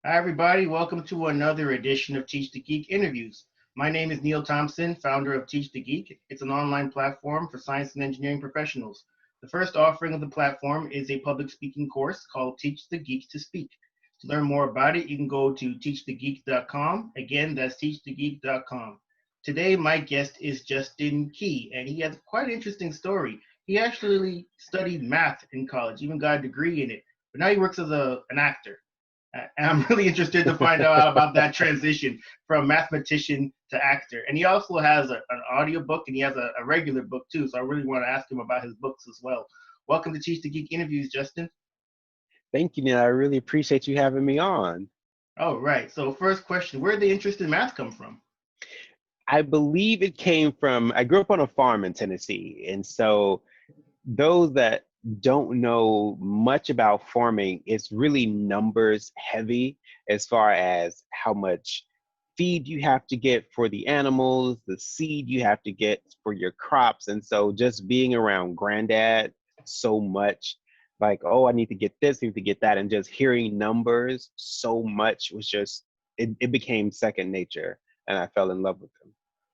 Hi, everybody. Welcome to another edition of Teach the Geek interviews. My name is Neil Thompson, founder of Teach the Geek. It's an online platform for science and engineering professionals. The first offering of the platform is a public speaking course called Teach the Geek to Speak. To learn more about it, you can go to teachthegeek.com. Again, that's teachthegeek.com. Today, my guest is Justin Key, and he has quite an interesting story. He actually studied math in college, even got a degree in it, but now he works as an actor. And I'm really interested to find out about that transition from mathematician to actor. And he also has an audiobook and he has a regular book too. So I really want to ask him about his books as well. Welcome to Teach the Geek Interviews, Justin. Thank you, Neil. I really appreciate you having me on. Oh, right. So first question, where did the interest in math come from? I believe it came from, I grew up on a farm in Tennessee. And so those that don't know much about farming, it's really numbers heavy as far as how much feed you have to get for the animals, the seed you have to get for your crops. And so just being around granddad so much, like, oh, I need to get this, I need to get that, and just hearing numbers so much was just, it became second nature. And I fell in love with them.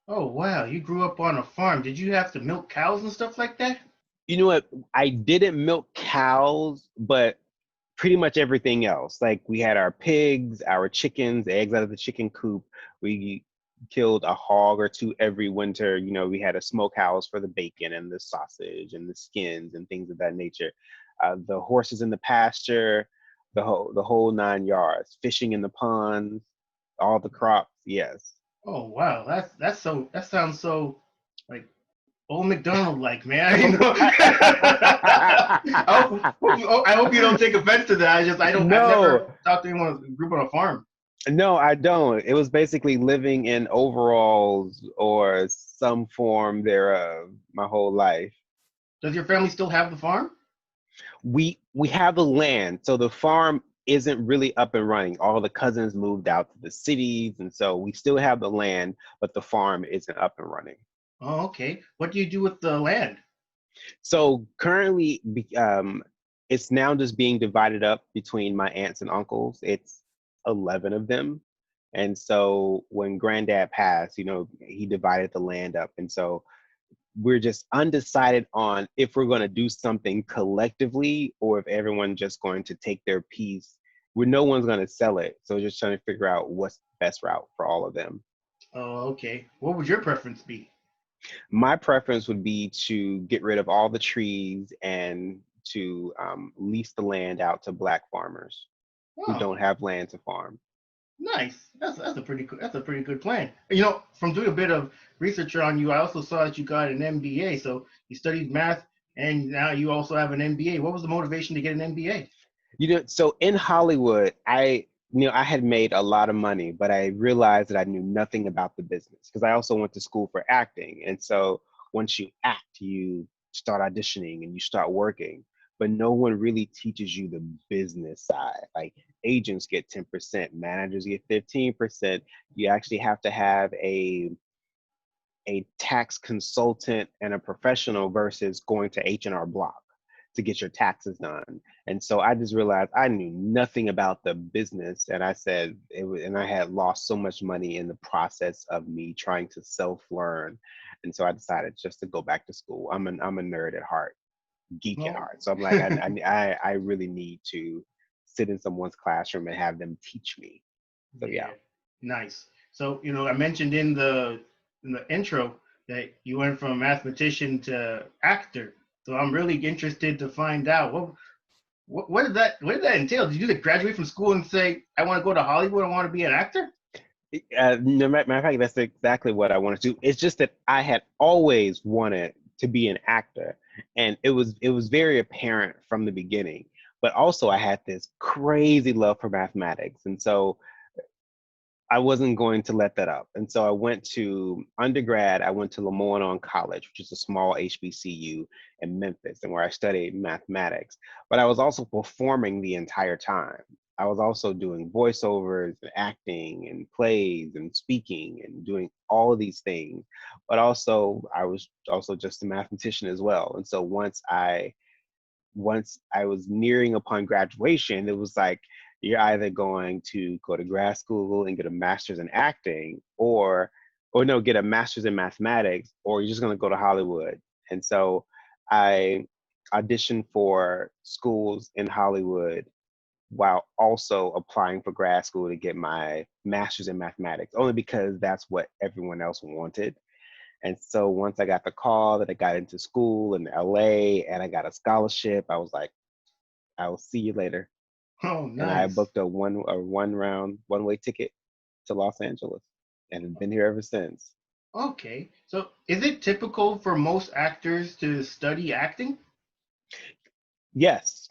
Oh, wow. You grew up on a farm. Did you have to milk cows and stuff like that? You know what? I didn't milk cows, but pretty much everything else. Like we had our pigs, our chickens, eggs out of the chicken coop. We killed a hog or two every winter. You know, we had a smokehouse for the bacon and the sausage and the skins and things of that nature. The horses in the pasture, the whole 9 yards. Fishing in the ponds, all the crops. Yes. Oh, wow. That sounds so like Old McDonald like, man. You know? I hope you don't take offense to that. I've No, never talked to anyone who grew up on a farm. no, I don't. It was basically living in overalls or some form thereof my whole life. Does your family still have the farm? We have the land, so the farm isn't really up and running. All the cousins moved out to the cities, and so we still have the land, but the farm isn't up and running. Oh, okay. What do you do with the land? So currently, it's now just being divided up between my aunts and uncles. It's 11 of them. And so when granddad passed, he divided the land up. And so we're just undecided on if we're going to do something collectively or if everyone's just going to take their piece where no one's going to sell it. So just trying to figure out what's the best route for all of them. Oh, okay. What would your preference be? My preference would be to get rid of all the trees and to lease the land out to Black farmers who Oh, don't have land to farm. nice. That's a pretty good plan. You know, from doing a bit of research on you, I also saw that you got an MBA. So you studied math, and now you also have an MBA. What was the motivation to get an MBA? So in Hollywood, I had made a lot of money, but I realized that I knew nothing about the business because I also went to school for acting. And so once you act, you start auditioning and you start working, but no one really teaches you the business side. Like agents get 10%, managers get 15%. You actually have to have a tax consultant and a professional versus going to H&R Block to get your taxes done. And so I just realized I knew nothing about the business, and I said it was, and I had lost so much money in the process of me trying to self-learn. And so I decided just to go back to school. I'm a nerd at heart, geek at No. heart. So I'm like, I really need to sit in someone's classroom and have them teach me. So yeah. Yeah, nice. So, you know, I mentioned in the intro that you went from mathematician to actor. So I'm really interested to find out what did that entail? Did you just graduate from school and say, I want to go to Hollywood, I want to be an actor? No matter of fact, that's exactly what I want to do. It's just that I had always wanted to be an actor, and it was very apparent from the beginning. But also, I had this crazy love for mathematics, and so I wasn't going to let that up. And so I went to undergrad. I went to Lemoyne College, which is a small HBCU in Memphis, and where I studied mathematics. But I was also performing the entire time. I was also doing voiceovers and acting and plays and speaking and doing all of these things. But also, I was also just a mathematician as well. And so once I was nearing upon graduation, it was like, You're either going to go to grad school and get a master's in acting, or no, get a master's in mathematics, or you're just going to go to Hollywood. And so I auditioned for schools in Hollywood while also applying for grad school to get my master's in mathematics, only because that's what everyone else wanted. And so once I got the call that I got into school in LA and I got a scholarship, I was like, I will see you later. Oh, And I nice. booked a one round one way ticket to Los Angeles and have been here ever since. Okay. So, is it typical for most actors to study acting? Yes.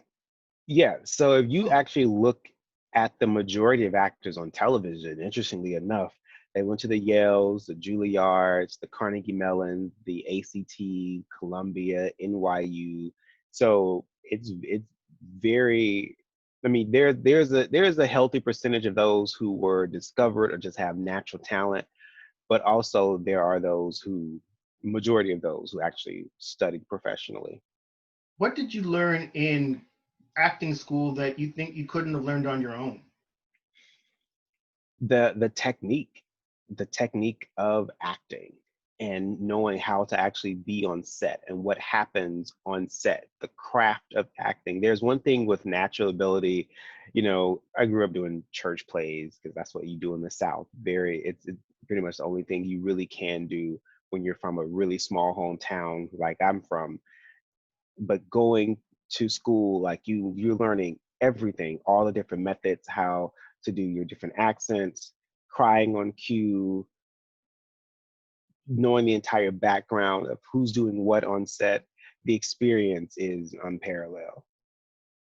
Yeah. So if you Oh, actually look at the majority of actors on television, interestingly enough, they went to the Yales, the Juilliards, the Carnegie Mellon, the ACT, Columbia, NYU. So it's very, I mean, there's a healthy percentage of those who were discovered or just have natural talent, but also there are those who, majority of those who actually studied professionally. what did you learn in acting school that you think you couldn't have learned on your own? The technique of acting and knowing how to actually be on set and what happens on set, the craft of acting. There's one thing with natural ability. I grew up doing church plays because that's what you do in the South. It's pretty much the only thing you really can do when you're from a really small hometown like I'm from. But going to school, like you're learning everything, all the different methods, how to do your different accents, crying on cue, knowing the entire background of who's doing what on set. The experience is unparalleled.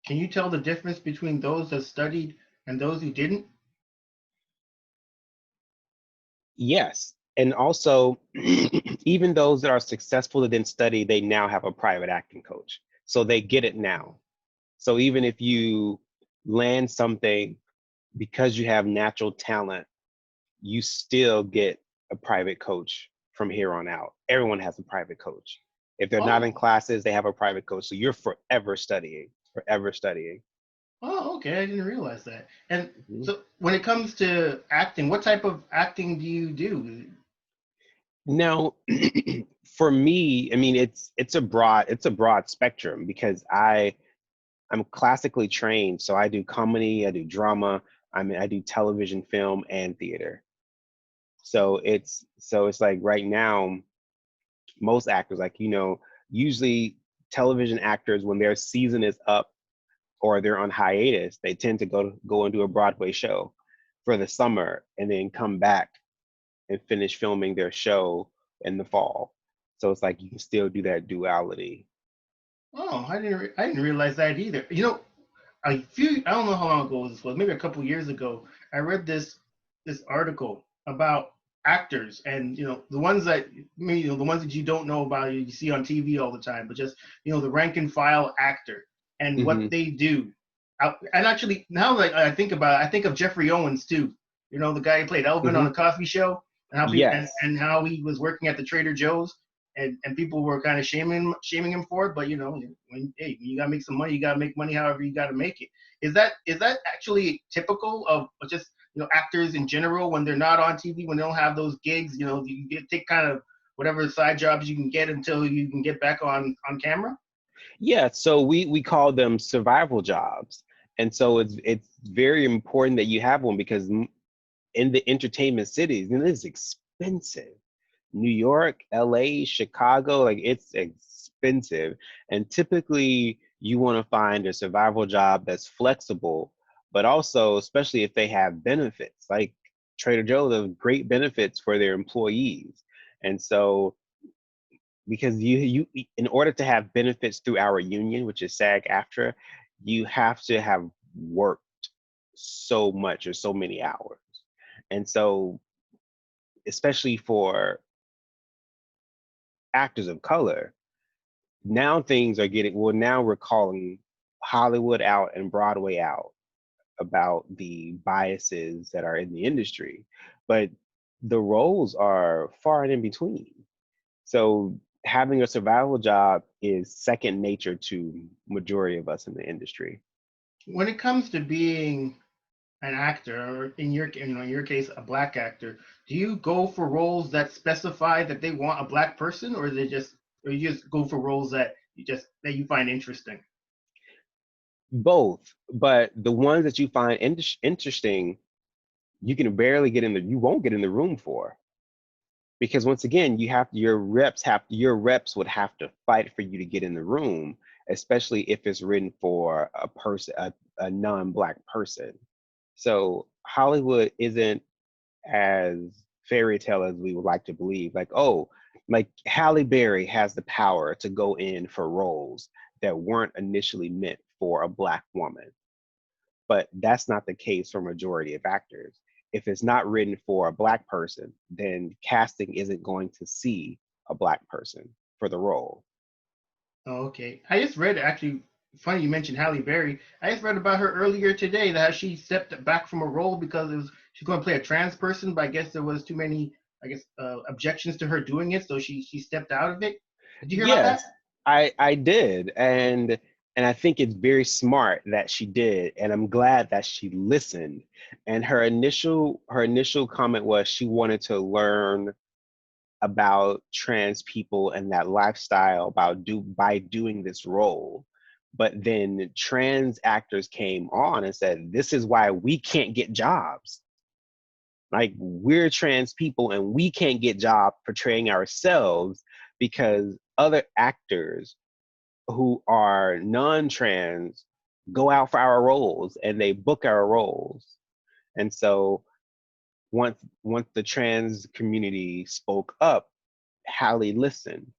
Can you tell the difference between those that studied and those who didn't? Yes. And also, even those that are successful that didn't study, they now have a private acting coach. So they get it now. So even if you land something because you have natural talent, you still get a private coach from here on out. Everyone has a private coach. If they're not in Oh, classes, they have a private coach. So you're forever studying, forever studying. oh, okay. I didn't realize that. And Mhm. so, when it comes to acting, what type of acting do you do? Now, for me, I mean, it's a broad spectrum because I'm classically trained. So I do comedy, I do drama, I do television, film, and theater. So it's like right now, most actors, like, usually television actors, when their season is up or they're on hiatus, they tend to go and do a Broadway show for the summer and then come back and finish filming their show in the fall. So it's like you can still do that duality. Oh, I didn't realize that either. I don't know how long ago this was, maybe a couple years ago. I read this article about actors, and the ones that maybe the ones that you don't know about, you see on TV all the time, but just the rank and file actor and what Hmm. they do. And actually, now that I think about it, I think of Jeffrey Owens too. The guy who played Elvin on Hmm. the Cosby Show, and how people Yes. and how he was working at the Trader Joe's, and people were kind of shaming him for it. But when you gotta make some money, you gotta make money however you gotta make it. Is that actually typical of just actors in general when they're not on TV, when they don't have those gigs? Take kind of whatever side jobs you can get until you can get back on camera. Yeah, so we call them survival jobs. And so it's very important that you have one because in the entertainment cities, and it's expensive. New York, LA, Chicago, like it's expensive. And typically you want to find a survival job that's flexible, but also, especially if they have benefits, like Trader Joe's have great benefits for their employees. And so because you in order to have benefits through our union, which is SAG-AFTRA, you have to have worked so much or so many hours. And so, especially for actors of color, now things are getting, well, now we're calling Hollywood out and Broadway out about the biases that are in the industry, but the roles are far and in between. So having a survival job is second nature to majority of us in the industry. When it comes to being an actor, or in your case, a black actor, do you go for roles that specify that they want a black person, or you just go for roles that you find interesting? Both, but the ones that you find interesting, you can barely get in the, you won't get in the room for, because once again, you have your reps would have to fight for you to get in the room, especially if it's written for a person, a non-black person. So Hollywood isn't as fairy tale as we would like to believe. Like, oh, like Halle Berry has the power to go in for roles that weren't initially meant for a black woman. But that's not the case for majority of actors. If it's not written for a black person, then casting isn't going to see a black person for the role. Oh, okay. I just read actually. Funny you mentioned Halle Berry. I just read about her earlier today that she stepped back from a role because she's going to play a trans person, but I guess there was too many objections to her doing it, so she stepped out of it. Did you hear about that? Yes, I did, and I think it's very smart that she did, and I'm glad that she listened. And her initial comment was she wanted to learn about trans people and that lifestyle by doing this role. But then trans actors came on and said, this is why we can't get jobs. Like, we're trans people and we can't get jobs portraying ourselves because other actors who are non-trans go out for our roles and they book our roles. And so once the trans community spoke up, Hallie listened.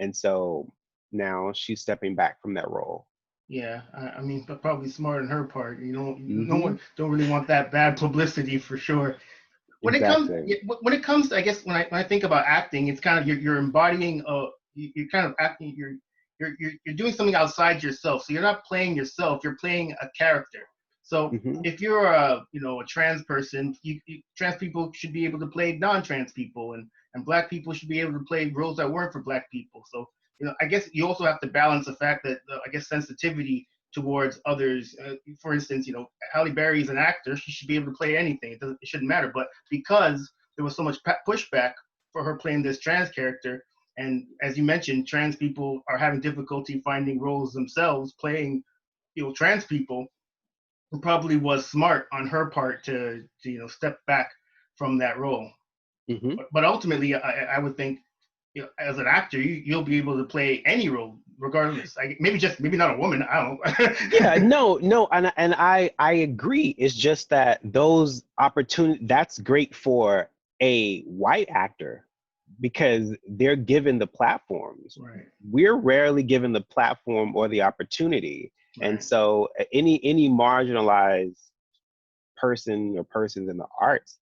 And so now she's stepping back from that role. Yeah, I mean, but probably smart on her part. No Hmm. one don't really want that bad publicity for sure. Exactly. When it comes to, I guess when I think about acting, it's kind of you're embodying you're kind of acting you're doing something outside yourself. So you're not playing yourself, you're playing a character. So Hmm. if you're a trans person, trans people should be able to play non-trans people, and black people should be able to play roles that weren't for black people. So I guess you also have to balance the fact that I guess sensitivity towards others. For instance, Halle Berry is an actor; she should be able to play anything. It shouldn't matter. But because there was so much pushback for her playing this trans character, and as you mentioned, trans people are having difficulty finding roles themselves playing, trans people. It probably was smart on her part to step back from that role. Hmm. But ultimately, I would think, as an actor, you'll be able to play any role, regardless. Maybe not a woman. I don't Yeah, know. no, and I agree. It's just that those opportunities, that's great for a white actor because they're given the platforms. Right, We're rarely given the platform or the opportunity. And right. so any marginalized person or persons in the arts,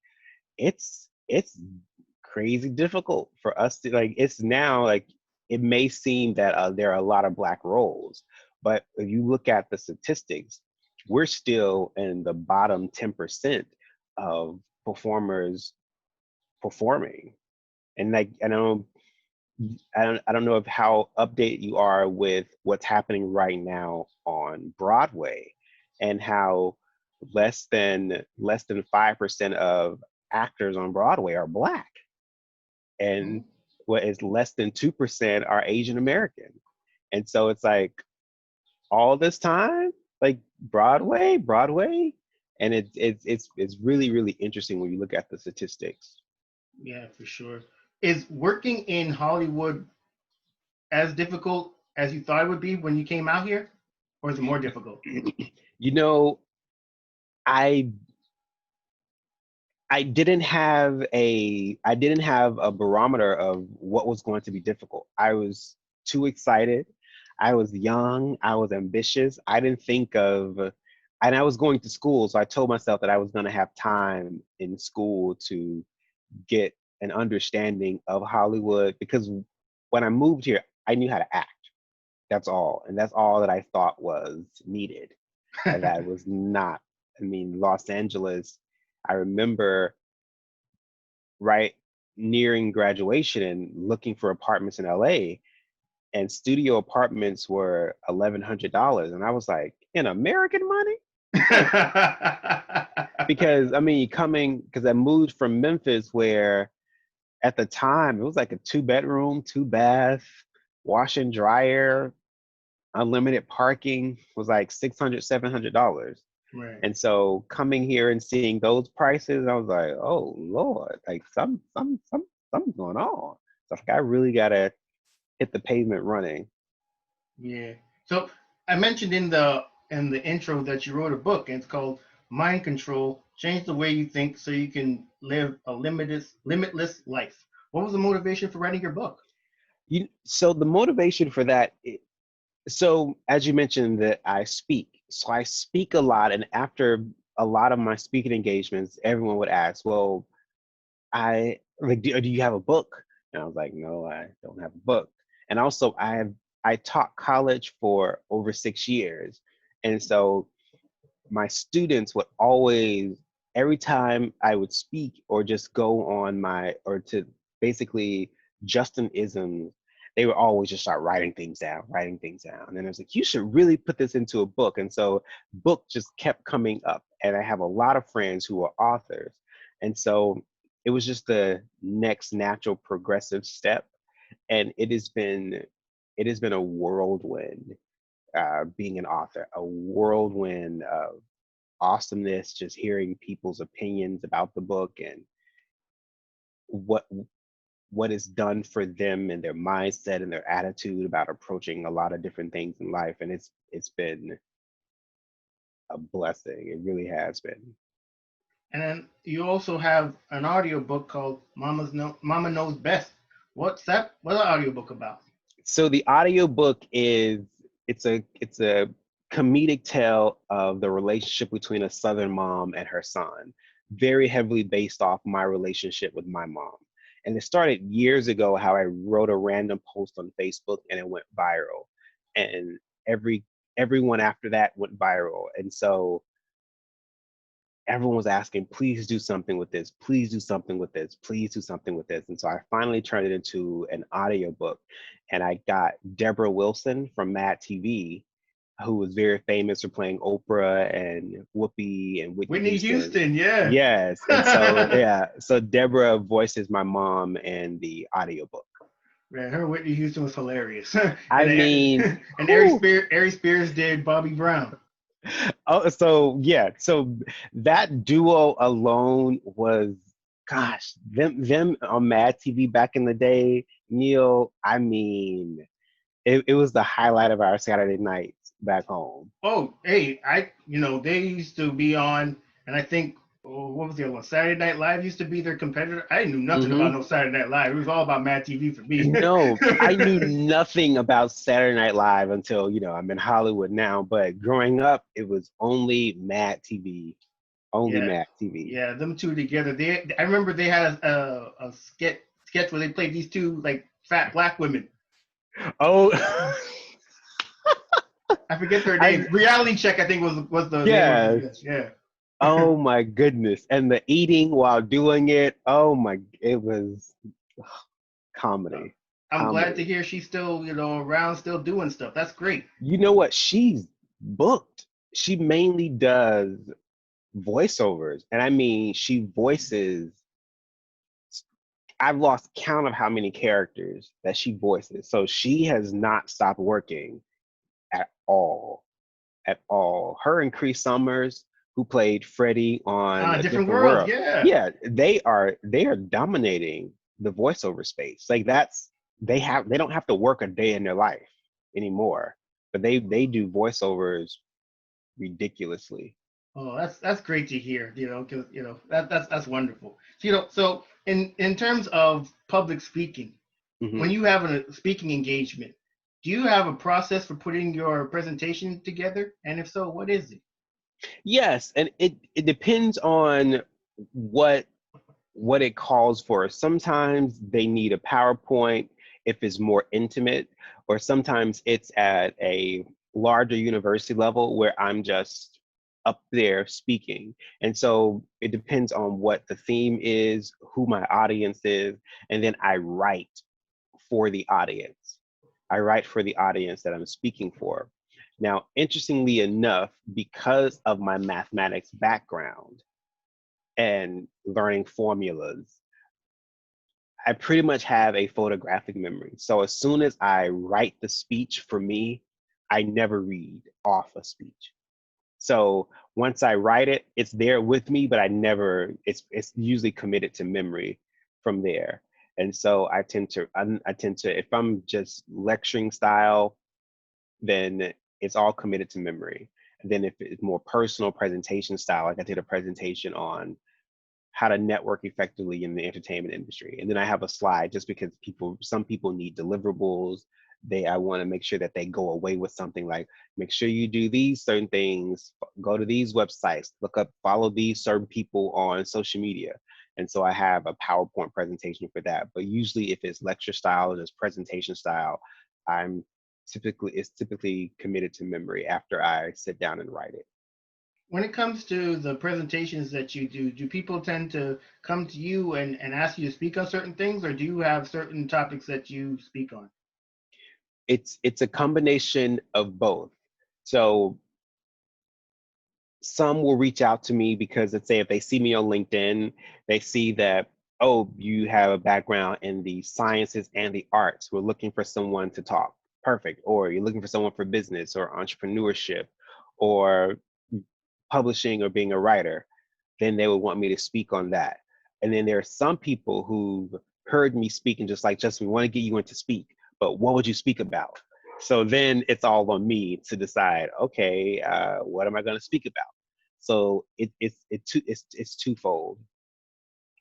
it's crazy difficult for us to, like, it's now like it may seem that there are a lot of black roles, but if you look at the statistics, we're still in the bottom 10% of performers performing. And like, I don't know if how updated you are with what's happening right now on Broadway, and how less than 5% of actors on Broadway are black, and what is less than 2% are Asian American. And so it's like all this time, like Broadway, and it's really really interesting when you look at the statistics. Yeah, for sure. Is working in Hollywood as difficult as you thought it would be when you came out here, or is it more difficult? You know, I I didn't have a barometer of what was going to be difficult. I was too excited. I was young. I was ambitious. I didn't think of, and I was going to school, so I told myself that I was going to have time in school to get an understanding of Hollywood, because when I moved here, I knew how to act. That's all, and that's all that I thought was needed. And that was not. I mean, Los Angeles. I remember right nearing graduation and looking for apartments in LA, and studio apartments were $1,100, and I was like, in American money? Because I mean, because I moved from Memphis, where at the time it was like a 2 bedroom, 2 bath, wash and dryer, unlimited parking was like $600, $700. Right. And so coming here and seeing those prices, I was like, oh Lord, like something's going on. So like, I really gotta hit the pavement running. Yeah. So I mentioned in the intro that you wrote a book, and it's called Mind Control: Change the Way You Think So You Can Live a Limitless Life. What was the motivation for writing your book? So the motivation for that, so as you mentioned that I speak, so I speak a lot, and after a lot of my speaking engagements, everyone would ask, well, I like, do you have a book? And I was like, no, I don't have a book. And also, I taught college for over 6 years, and so my students would always, every time I would speak or just go on or to basically Justin isms, they would always just start writing things down. And then I was like, you should really put this into a book. And so book just kept coming up. And I have a lot of friends who are authors. And so it was just the next natural progressive step. And it has been a whirlwind, being an author, a whirlwind of awesomeness, just hearing people's opinions about the book and what what is done for them and their mindset and their attitude about approaching a lot of different things in life. And it's been a blessing. It really has been. And then you also have an audiobook called Mama Knows Best. What's that? What's the audiobook about? So the audiobook is, it's a comedic tale of the relationship between a Southern mom and her son, very heavily based off my relationship with my mom. And it started years ago how I wrote a random post on Facebook and it went viral. And everyone after that went viral. And so everyone was asking, please do something with this, please do something with this, please do something with this. And so I finally turned it into an audiobook. And I got Deborah Wilson from Mad TV, who was very famous for playing Oprah and Whoopi and Whitney Whitney Houston. Houston, yeah. Yes. And so, yeah, so Deborah voices my mom in the audiobook. Man, her Whitney Houston was hilarious. I mean, And whew. Ari Spears did Bobby Brown. Oh, so yeah, so that duo alone was, gosh, them on Mad TV back in the day, Neil. I mean, it was the highlight of our Saturday nights back home. Oh, hey, they used to be on, and I think, what was the other one? Saturday Night Live used to be their competitor. I knew nothing about Hmm. no Saturday Night Live. It was all about Mad TV for me. No, I knew nothing about Saturday Night Live until, I'm in Hollywood now. But growing up, it was only Mad TV, only Yeah, Mad TV. yeah, them two together. I remember they had a sketch where they played these two like fat black women. Oh, I forget their I names. Reality Check, I think was the name of yes. the sketch. Yeah. Oh my goodness. And the eating while doing it. Oh my, it was comedy. I'm glad to Comedy. hear she's still, around, still doing stuff. That's great. You know what? She's booked. She mainly does voiceovers. And I mean, she voices, I've lost count of how many characters that she voices. So she has not stopped working at all. At all. Her and Cree Summers, who played Freddie on A Different Different world. World, Yeah. yeah, they are dominating the voiceover space. Like they don't have to work a day in their life anymore, but they do voiceovers ridiculously. Oh, that's great to hear. Because that's wonderful. So in terms of public speaking, Hmm. when you have a speaking engagement, do you have a process for putting your presentation together? And if so, what is it? Yes, and it depends on what what it calls for. Sometimes they need a PowerPoint if it's more intimate, or sometimes it's at a larger university level where I'm just up there speaking. And so it depends on what the theme is, who my audience is, and then I write for the audience. I write for the audience that I'm speaking for. Now, interestingly enough, because of my mathematics background, and learning formulas. I pretty much have a photographic memory. So as soon as I write the speech for me, I never read off a speech. So once I write it, it's there with me, but I never, it's usually committed to memory from there. And so I tend to, if I'm just lecturing style, then it's all committed to memory. And then if it's more personal presentation style, like I did a presentation on how to network effectively in the entertainment industry. And then I have a slide just because some people need deliverables. I want to make sure that they go away with something like, make sure you do these certain things, go to these websites, follow these certain people on social media. And so I have a PowerPoint presentation for that. But usually if it's lecture style or just presentation style, it's typically committed to memory after I sit down and write it. When it comes to the presentations that you do people tend to come to you and ask you to speak on certain things, or do you have certain topics that you speak on? It's a combination of both. So some will reach out to me because, let's say, if they see me on LinkedIn, they see that, oh, you have a background in the sciences and the arts. We're looking for someone to talk. Perfect. Or you're looking for someone for business or entrepreneurship or publishing or being a writer. Then they would want me to speak on that. And then there are some people who've heard me speak and just like, Justin, we want to get you in to speak, but what would you speak about? So then it's all on me to decide, okay, what am I going to speak about? So it's twofold.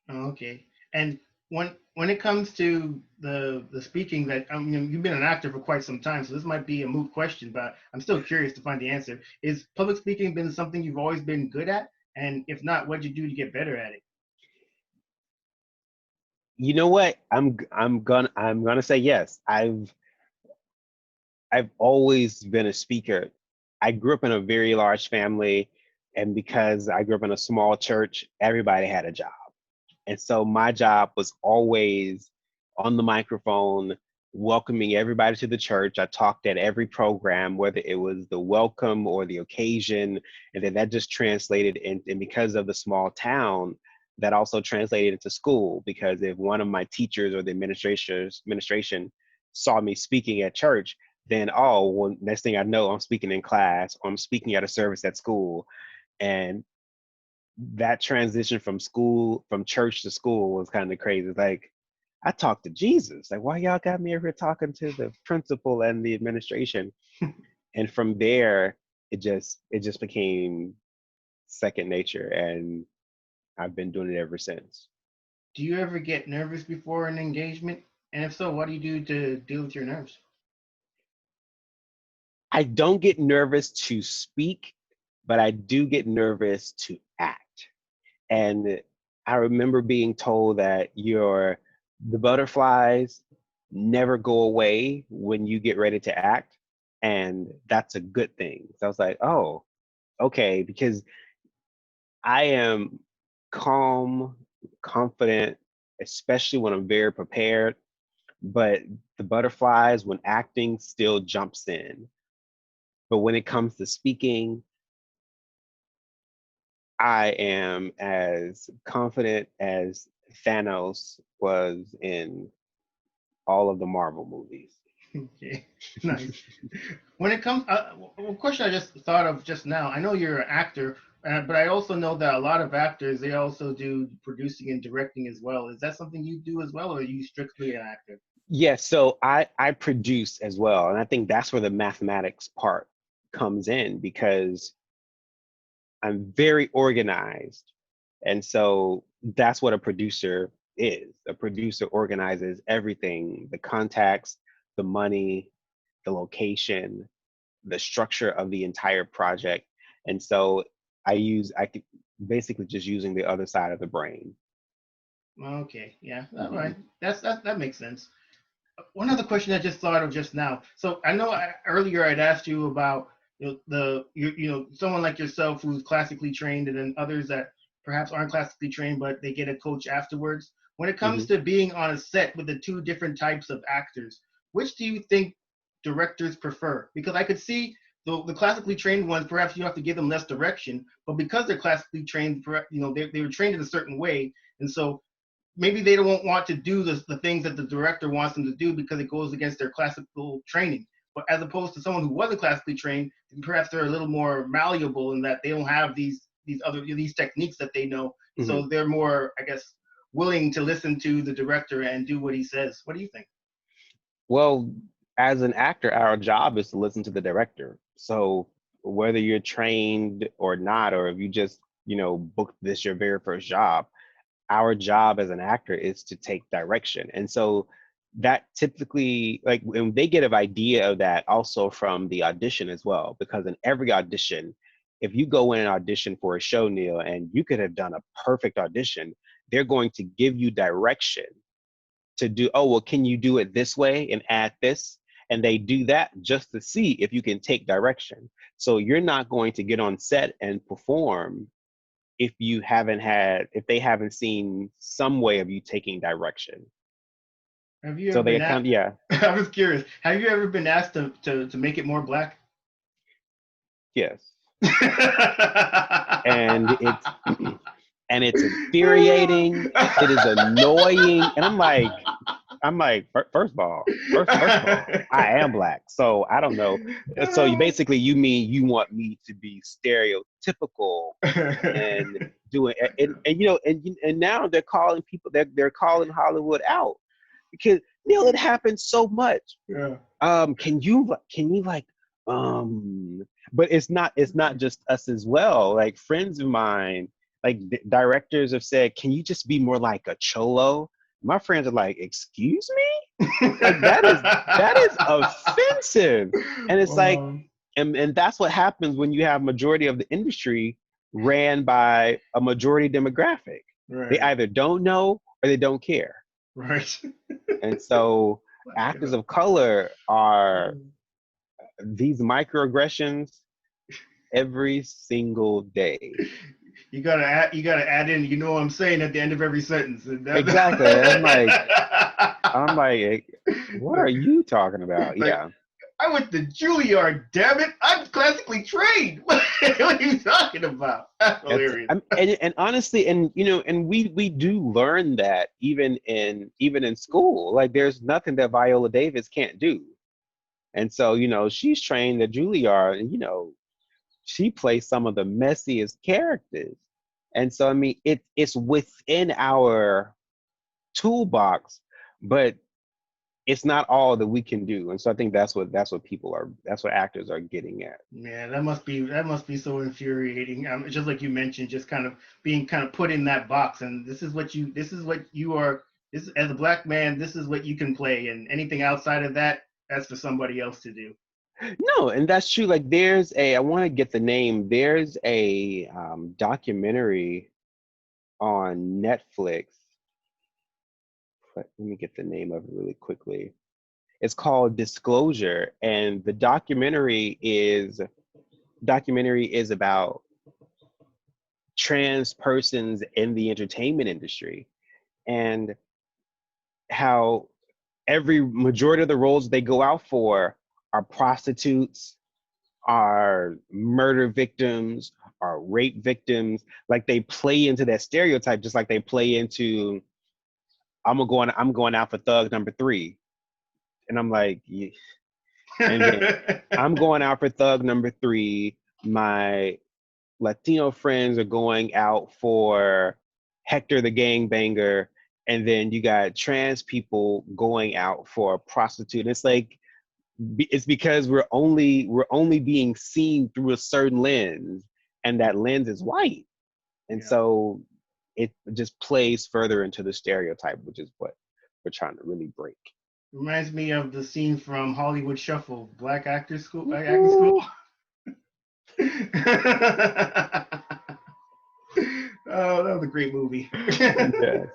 Oh, okay. And when it comes to the speaking, that you've been an actor for quite some time, so this might be a moot question, but I'm still curious to find the answer. Is public speaking been something you've always been good at? And if not, what'd you do to get better at it? You know what? I'm gonna say yes. I've always been a speaker. I grew up in a very large family, and because I grew up in a small church, everybody had a job. And so my job was always on the microphone, welcoming everybody to the church. I talked at every program, whether it was the welcome or the occasion. And then that just translated and because of the small town, that also translated into school. Because if one of my teachers or the administration saw me speaking at church, then well, next thing I know, I'm speaking in class or I'm speaking at a service at school. And that transition from church to school was kind of crazy. Like, I talked to Jesus. Like, why y'all got me over here talking to the principal and the administration? And from there, it just became second nature, and I've been doing it ever since. Do you ever get nervous before an engagement? And if so, what do you do to deal with your nerves? I don't get nervous to speak, but I do get nervous to act. And I remember being told that the butterflies never go away when you get ready to act. And that's a good thing. So I was like, oh, okay, because I am calm, confident, especially when I'm very prepared. But the butterflies, when acting, still jumps in. But when it comes to speaking, I am as confident as Thanos was in all of the Marvel movies. Okay, nice. When it comes, a question I just thought of just now. I know you're an actor, but I also know that a lot of actors, they also do producing and directing as well. Is that something you do as well, or are you strictly an actor? Yes, so I produce as well, and I think that's where the mathematics part comes in because I'm very organized. And so that's what a producer is. A producer organizes everything, the contacts, the money, the location, the structure of the entire project. And so I could basically just using the other side of the brain. Okay, yeah, all Mhm. right. That makes sense. One other question I just thought of just now. So I know earlier I'd asked you about someone like yourself who's classically trained, and then others that perhaps aren't classically trained, but they get a coach afterwards. When it comes Mhm. to being on a set with the two different types of actors, which do you think directors prefer? Because I could see the classically trained ones, perhaps you have to give them less direction, but because they're classically trained, they were trained in a certain way, and so maybe they don't want to do the things that the director wants them to do because it goes against their classical training. But as opposed to someone who wasn't classically trained, perhaps they're a little more malleable in that they don't have these techniques that they know, Mhm. so they're more, I guess, willing to listen to the director and do what he says. What do you think? Well, as an actor, our job is to listen to the director. So whether you're trained or not, or if you just, booked this your very first job, our job as an actor is to take direction. And so that typically, like, when they get an idea of that also from the audition as well, because in every audition, if you go in and audition for a show, Neil, and you could have done a perfect audition, they're going to give you direction to do, oh, well, can you do it this way and add this? And they do that just to see if you can take direction. So you're not going to get on set and perform if they haven't seen some way of you taking direction. Have you So ever they been account, asked? yeah, I was curious. Have you ever been asked to make it more black? yes. And it's and it's infuriating, it is annoying. And first of all, I am black, so I don't know. So you mean you want me to be stereotypical and doing and now they're calling people, they're calling Hollywood out because Neil, it happens so much. Yeah. Can you like um but it's not just us as well. Like friends of mine, like directors have said, can you just be more like a cholo? My friends are like, excuse me? Like that is offensive. And it's like, Wow. and that's what happens when you have majority of the industry ran by a majority demographic. They Right. either don't know or they don't care. Right. And so actors of color are these microaggressions every single day. You gotta add in, you know what I'm saying, at the end of every sentence. Exactly. I'm like, what are you talking about? Like, Yeah. I went to Juilliard, damn it. I'm classically trained. What are you talking about? That's hilarious. And honestly, and we do learn that even in school. Like there's nothing that Viola Davis can't do. And so, she's trained at Juilliard, and she plays some of the messiest characters. And so, I mean, it's within our toolbox, but it's not all that we can do. And so I think that's what actors are getting at. Man, that must be so infuriating. Just like you mentioned, just kind of being kind of put in that box, and this is what you are. This as a black man, this is what you can play, and anything outside of that, that's for somebody else to do. No, and that's true. Like I want to get the name. There's a documentary on Netflix. Let me get the name of it really quickly. It's called Disclosure, and the documentary is about trans persons in the entertainment industry and how every majority of the roles they go out for are prostitutes, are murder victims, are rape victims. Like they play into that stereotype, just like they play into I'm going out for thug number three, and I'm like, yeah. And then I'm going out for thug number three. My Latino friends are going out for Hector the gangbanger, and then you got trans people going out for a prostitute. It's like it's because we're only being seen through a certain lens, and that lens is white, and Yeah. so it just plays further into the stereotype, which is what we're trying to really break. Reminds me of the scene from Hollywood Shuffle, Black Actors School, Black Acting School. Ooh. Oh, that was a great movie. Yes.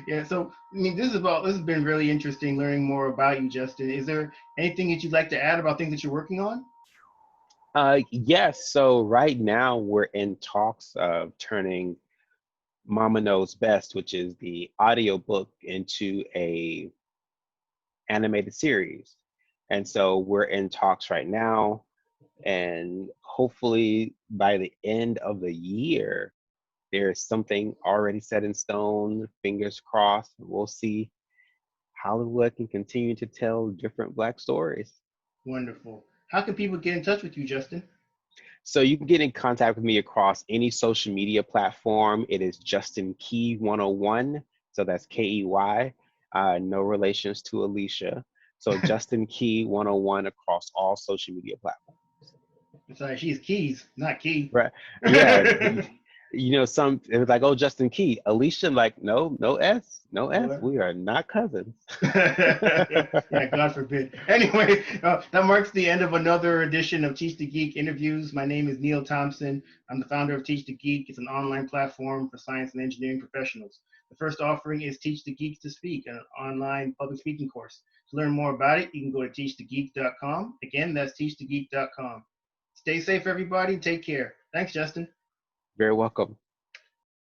Yeah, so I mean, this has been really interesting learning more about you, Justin. Is there anything that you'd like to add about things that you're working on? Yes. So right now we're in talks of turning Mama Knows Best, which is the audiobook, into a animated series. And so we're in talks right now. And hopefully by the end of the year, there's something already set in stone. Fingers crossed. We'll see. Hollywood can continue to tell different Black stories. Wonderful. How can people get in touch with you, Justin? So you can get in contact with me across any social media platform. It is Justin Key 101. So that's Key. No relations to Alicia. So Justin Key 101 across all social media platforms. Sorry, she's Keys, not Key. Right. Yeah. Some it was like, oh, Justin Key. Alicia, like, no, no S, no S. What? We are not cousins. Yeah, God forbid. Anyway, that marks the end of another edition of Teach the Geek interviews. My name is Neil Thompson. I'm the founder of Teach the Geek. It's an online platform for science and engineering professionals. The first offering is Teach the Geeks to Speak, an online public speaking course. To learn more about it, you can go to teachthegeek.com. Again, that's teachthegeek.com. Stay safe, everybody. Take care. Thanks, Justin. Very welcome.